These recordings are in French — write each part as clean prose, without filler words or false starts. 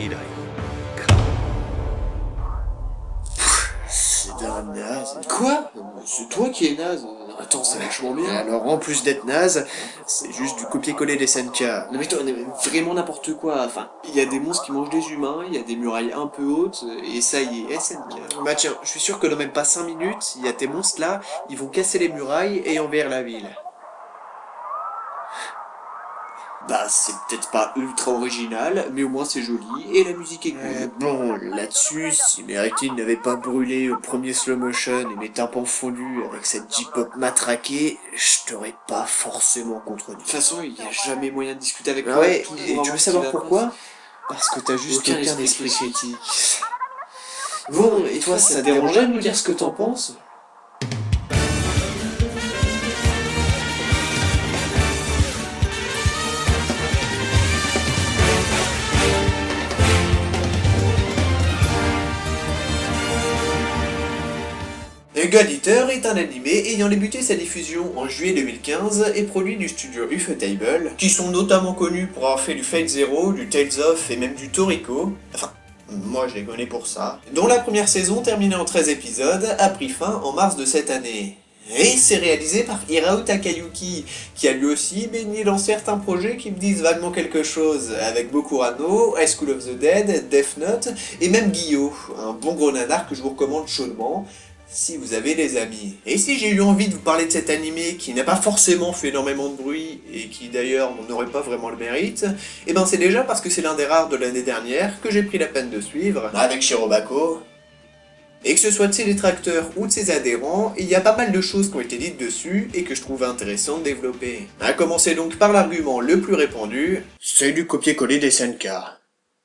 以来か。C'est d'un naze. Quoi? C'est toi qui es naze. Attends, c'est vachement Et bien. alors, en plus d'être naze, c'est juste du copier-coller des SNK. Non mais toi, vraiment n'importe quoi. Enfin, il y a des monstres qui mangent des humains, il y a des murailles un peu hautes, et ça y est, SNK. Bah tiens, je suis sûr que dans même pas 5 minutes, il y a tes monstres là, ils vont casser les murailles et envahir la ville. Bah, c'est peut-être pas ultra original, mais au moins c'est joli, et la musique est cool. Bon, là-dessus, si mes rétines n'avaient pas brûlé au premier slow motion et mes tympans fondus avec cette J-pop matraquée, je t'aurais pas forcément contredit. De toute façon, il n'y a jamais moyen de discuter avec Ah toi. ouais, toujours et tu avoir veux ce savoir qui va pourquoi? Parce que t'as juste Aucun aucun esprit esprit critique. Bon, et toi, ça te dérangerait de nous dire ce que t'en penses? God Eater est un animé ayant débuté sa diffusion en juillet 2015 et produit du studio Ufotable, qui sont notamment connus pour avoir fait du Fate Zero, du Tales of et même du Toriko. Enfin, moi je les connais pour ça. Dont la première saison, terminée en 13 épisodes, a pris fin en mars de cette année. Et c'est réalisé par Hirao Takayuki, qui a lui aussi baigné dans certains projets qui me disent vaguement quelque chose, avec Bokurano, High School of the Dead, Death Note, et même Guillot, un bon gros nanar que je vous recommande chaudement, si vous avez les amis. Et si j'ai eu envie de vous parler de cet animé qui n'a pas forcément fait énormément de bruit, et qui d'ailleurs n'aurait pas vraiment le mérite, et ben c'est déjà parce que c'est l'un des rares de l'année dernière que j'ai pris la peine de suivre, avec Shirobako. Et que ce soit de ses détracteurs ou de ses adhérents, il y a pas mal de choses qui ont été dites dessus et que je trouve intéressant de développer. A commencer donc par l'argument le plus répandu, c'est du copier-coller des SNK.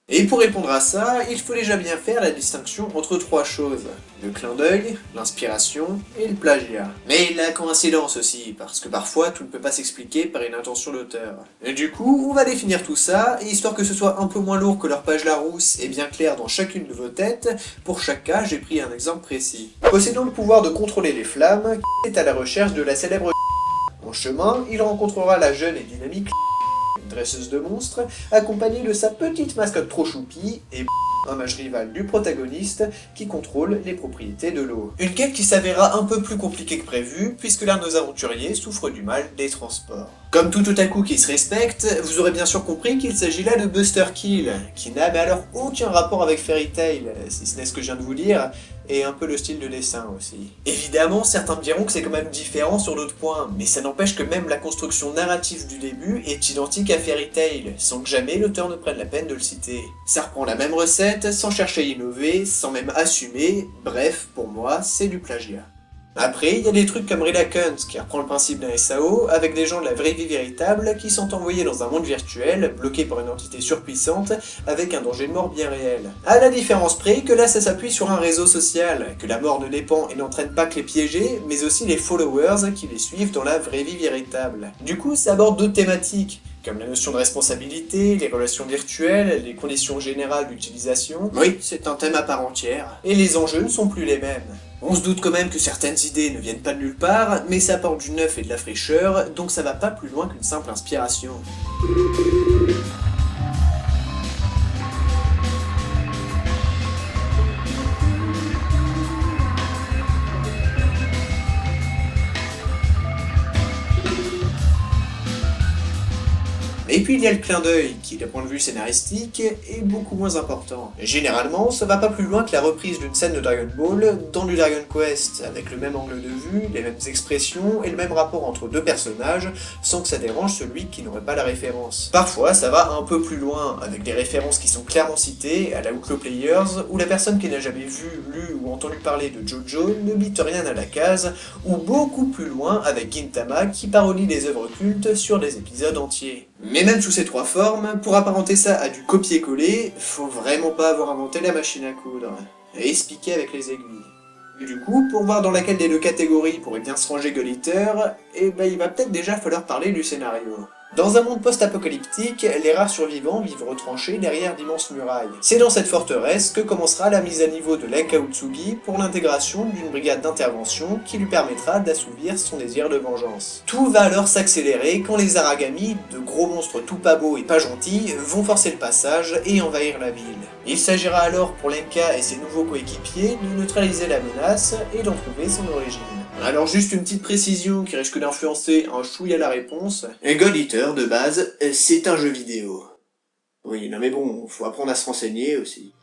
Et pour répondre à ça, il faut déjà bien faire la distinction entre trois choses. Le clin d'œil, l'inspiration et le plagiat. Mais la coïncidence aussi, parce que parfois tout ne peut pas s'expliquer par une intention d'auteur. Et du coup, on va définir tout ça, et histoire que ce soit un peu moins lourd que leur page Larousse et bien clair dans chacune de vos têtes, pour chaque cas j'ai pris un exemple précis. Possédant le pouvoir de contrôler les flammes, est à la recherche de la célèbre. En chemin, il rencontrera la jeune et dynamique une dresseuse de monstres, accompagnée de sa petite mascotte trop choupie, et un mage rival du protagoniste qui contrôle les propriétés de l'eau. Une quête qui s'avéra un peu plus compliquée que prévu, puisque l'un de nos aventuriers souffre du mal des transports. Comme tout otaku qui se respecte, vous aurez bien sûr compris qu'il s'agit là de Buster Kill, qui n'a mais alors aucun rapport avec Fairy Tail, si ce n'est ce que je viens de vous dire, et un peu le style de dessin aussi. Évidemment, certains me diront que c'est quand même différent sur d'autres points, mais ça n'empêche que même la construction narrative du début est identique à Fairy Tail, sans que jamais l'auteur ne prenne la peine de le citer. Ça reprend la même recette, sans chercher à innover, sans même assumer, bref, pour moi, c'est du plagiat. Après, il y a des trucs comme Relacant, qui reprend le principe d'un SAO, avec des gens de la vraie vie véritable qui sont envoyés dans un monde virtuel, bloqués par une entité surpuissante, avec un danger de mort bien réel. À la différence près que là ça s'appuie sur un réseau social, que la mort ne dépend et n'entraîne pas que les piégés, mais aussi les followers qui les suivent dans la vraie vie véritable. Du coup, ça aborde d'autres thématiques, comme la notion de responsabilité, les relations virtuelles, les conditions générales d'utilisation. Oui, c'est un thème à part entière. Et les enjeux ne sont plus les mêmes. On se doute quand même que certaines idées ne viennent pas de nulle part, mais ça apporte du neuf et de la fraîcheur, donc ça va pas plus loin qu'une simple inspiration. Et puis il y a le clin d'œil, qui d'un point de vue scénaristique est beaucoup moins important. Généralement, ça va pas plus loin que la reprise d'une scène de Dragon Ball dans du Dragon Quest, avec le même angle de vue, les mêmes expressions et le même rapport entre deux personnages, sans que ça dérange celui qui n'aurait pas la référence. Parfois, ça va un peu plus loin, avec des références qui sont clairement citées, à la Outlaw Players, où la personne qui n'a jamais vu, lu ou entendu parler de Jojo ne bite rien à la case, ou beaucoup plus loin avec Gintama qui parodie des œuvres cultes sur des épisodes entiers. Mais même sous ces trois formes, pour apparenter ça à du copier-coller, faut vraiment pas avoir inventé la machine à coudre, et se piquer avec les aiguilles. Et du coup, pour voir dans laquelle des deux catégories pourrait bien se ranger God Eater, eh ben il va peut-être déjà falloir parler du scénario. Dans un monde post-apocalyptique, les rares survivants vivent retranchés derrière d'immenses murailles. C'est dans cette forteresse que commencera la mise à niveau de Lenka Utsugi pour l'intégration d'une brigade d'intervention qui lui permettra d'assouvir son désir de vengeance. Tout va alors s'accélérer quand les Aragami, de gros monstres tout pas beaux et pas gentils, vont forcer le passage et envahir la ville. Il s'agira alors pour Lenka et ses nouveaux coéquipiers de neutraliser la menace et d'en trouver son origine. Alors juste une petite précision qui risque d'influencer un chouïa la réponse. God Eater, de base, c'est un jeu vidéo. Oui, non mais bon, faut apprendre à se renseigner aussi.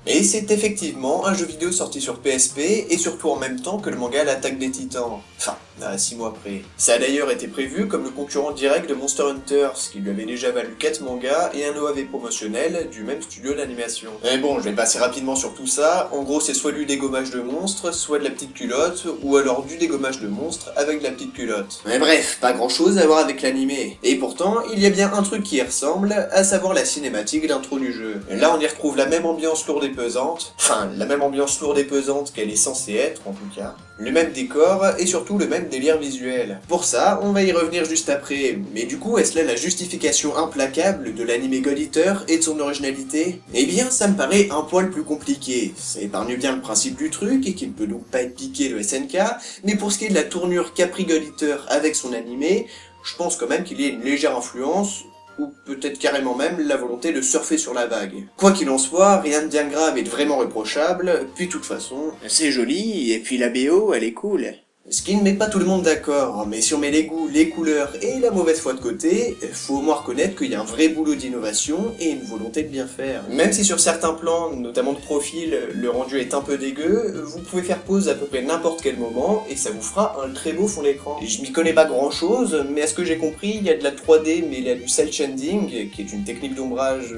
Et c'est effectivement un jeu vidéo sorti sur PSP, et surtout en même temps que le manga L'Attaque des Titans. Enfin, 6 mois après. Ça a d'ailleurs été prévu comme le concurrent direct de Monster Hunter, ce qui lui avait déjà valu 4 mangas et un OAV promotionnel du même studio d'animation. Mais bon, je vais passer rapidement sur tout ça. En gros, c'est soit du dégommage de monstres, soit de la petite culotte, ou alors du dégommage de monstres avec de la petite culotte. Mais bref, pas grand chose à voir avec l'animé. Et pourtant, il y a bien un truc qui y ressemble, à savoir la cinématique d'intro du jeu. Là, on y retrouve la même ambiance lourde et pesante, enfin, la même ambiance lourde et pesante qu'elle est censée être, en tout cas. Le même décor, et surtout le même délire visuel. Pour ça, on va y revenir juste après, mais du coup, est-ce là la justification implacable de l'anime God Eater et de son originalité? Eh bien, ça me paraît un poil plus compliqué. Ça épargne bien le principe du truc, et qui ne peut donc pas être piqué de SNK, mais pour ce qui est de la tournure qu'a pris God Eater avec son animé, je pense quand même qu'il y a une légère influence, ou peut-être carrément même la volonté de surfer sur la vague. Quoi qu'il en soit, rien de bien grave et de vraiment reprochable, puis de toute façon, c'est joli, et puis la BO, elle est cool. Ce qui ne met pas tout le monde d'accord, mais si on met les goûts, les couleurs et la mauvaise foi de côté, faut au moins reconnaître qu'il y a un vrai boulot d'innovation et une volonté de bien faire. Même si sur certains plans, notamment de profil, le rendu est un peu dégueu, vous pouvez faire pause à peu près n'importe quel moment et ça vous fera un très beau fond d'écran. Et je m'y connais pas grand chose, mais à ce que j'ai compris, il y a de la 3D mais il y a du cel shading, qui est une technique d'ombrage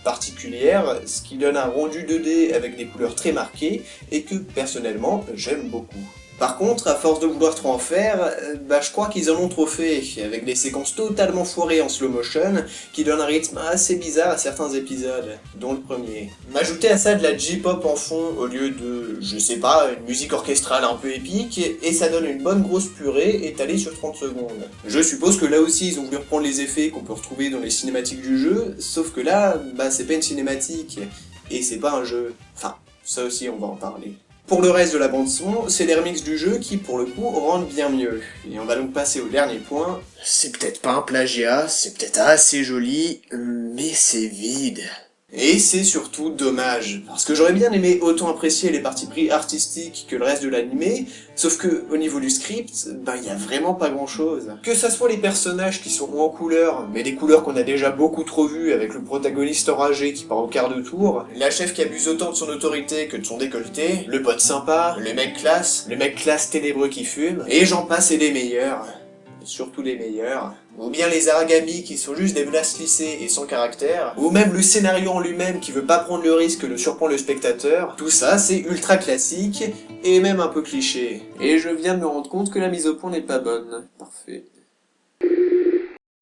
particulière, ce qui donne un rendu 2D avec des couleurs très marquées et que personnellement j'aime beaucoup. Par contre, à force de vouloir trop en faire, je crois qu'ils en ont trop fait, avec des séquences totalement foirées en slow motion, qui donnent un rythme assez bizarre à certains épisodes, dont le premier. M'ajouter à ça de la J-pop en fond, au lieu de, je sais pas, une musique orchestrale un peu épique, et ça donne une bonne grosse purée étalée sur 30 secondes. Je suppose que là aussi ils ont voulu reprendre les effets qu'on peut retrouver dans les cinématiques du jeu, sauf que là, c'est pas une cinématique, et c'est pas un jeu. Enfin, ça aussi on va en parler. Pour le reste de la bande-son, c'est les remixes du jeu qui, pour le coup, rendent bien mieux. Et on va donc passer au dernier point. C'est peut-être pas un plagiat, c'est peut-être assez joli, mais c'est vide. Et c'est surtout dommage, parce que j'aurais bien aimé autant apprécier les parties pris artistiques que le reste de l'animé, sauf que au niveau du script, y a vraiment pas grand chose. Que ça soit les personnages qui sont en couleur, mais des couleurs qu'on a déjà beaucoup trop vues avec le protagoniste enragé qui part au quart de tour, la chef qui abuse autant de son autorité que de son décolleté, le pote sympa, le mec classe ténébreux qui fume, et j'en passe et les meilleurs. Surtout les meilleurs, ou bien les Aragami qui sont juste des menaces lissées et sans caractère, ou même le scénario en lui-même qui veut pas prendre le risque de surprendre le spectateur, tout ça c'est ultra classique, et même un peu cliché. Et je viens de me rendre compte que la mise au point n'est pas bonne. Parfait.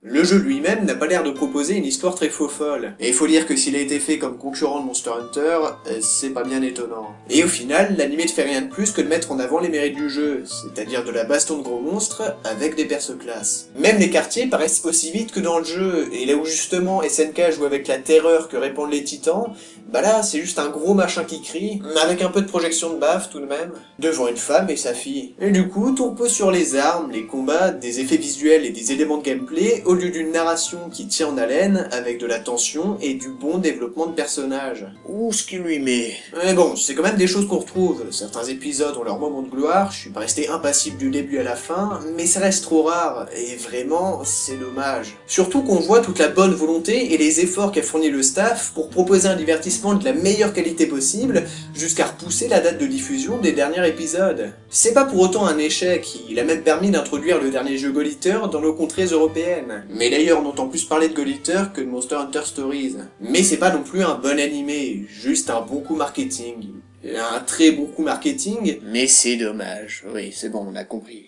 Le jeu lui-même n'a pas l'air de proposer une histoire très faux-folle, et il faut dire que s'il a été fait comme concurrent de Monster Hunter, c'est pas bien étonnant. Et au final, l'anime ne fait rien de plus que de mettre en avant les mérites du jeu, c'est-à-dire de la baston de gros monstres avec des perso-classes. Même les quartiers paraissent aussi vite que dans le jeu, et là où justement SNK joue avec la terreur que répandent les titans, là c'est juste un gros machin qui crie, avec un peu de projection de baffe tout de même, devant une femme et sa fille. Et du coup, tout repose sur les armes, les combats, des effets visuels et des éléments de gameplay, au lieu d'une narration qui tient en haleine, avec de la tension et du bon développement de personnages. Ouh, ce qu'il lui met. Mais bon, c'est quand même des choses qu'on retrouve. Certains épisodes ont leur moment de gloire, je suis pas resté impassible du début à la fin, mais ça reste trop rare, et vraiment, c'est dommage. Surtout qu'on voit toute la bonne volonté et les efforts qu'a fourni le staff pour proposer un divertissement de la meilleure qualité possible, jusqu'à repousser la date de diffusion des derniers épisodes. C'est pas pour autant un échec, il a même permis d'introduire le dernier jeu God Eater dans nos contrées européennes. Mais d'ailleurs, on entend plus parler de God Eater que de Monster Hunter Stories. Mais c'est pas non plus un bon animé, juste un bon coup marketing. Un très bon coup marketing, mais c'est dommage. Oui, c'est bon, on a compris.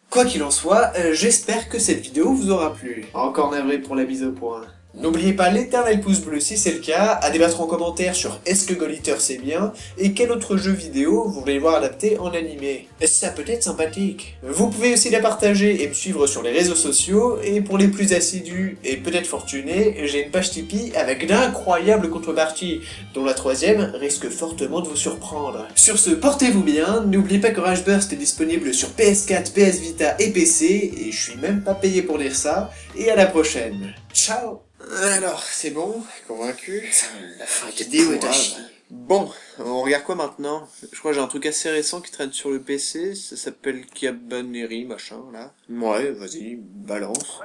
Quoi qu'il en soit, j'espère que cette vidéo vous aura plu. Encore navré pour la mise au point. N'oubliez pas l'éternel pouce bleu si c'est le cas, à débattre en commentaire sur est-ce que Gold Eater c'est bien, et quel autre jeu vidéo vous voulez voir adapté en animé. Ça peut être sympathique. Vous pouvez aussi la partager et me suivre sur les réseaux sociaux, et pour les plus assidus et peut-être fortunés, j'ai une page Tipeee avec d'incroyables contreparties, dont la troisième risque fortement de vous surprendre. Sur ce, portez-vous bien, n'oubliez pas que Rage Burst est disponible sur PS4, PS Vita et PC, et je suis même pas payé pour dire ça, et à la prochaine. Ciao. Alors, c'est bon, convaincu. La fin Vidéo est à chier. Bon, on regarde quoi maintenant? Je crois que j'ai un truc assez récent qui traîne sur le PC, ça s'appelle Cabaneri, machin, là. Ouais, vas-y, balance.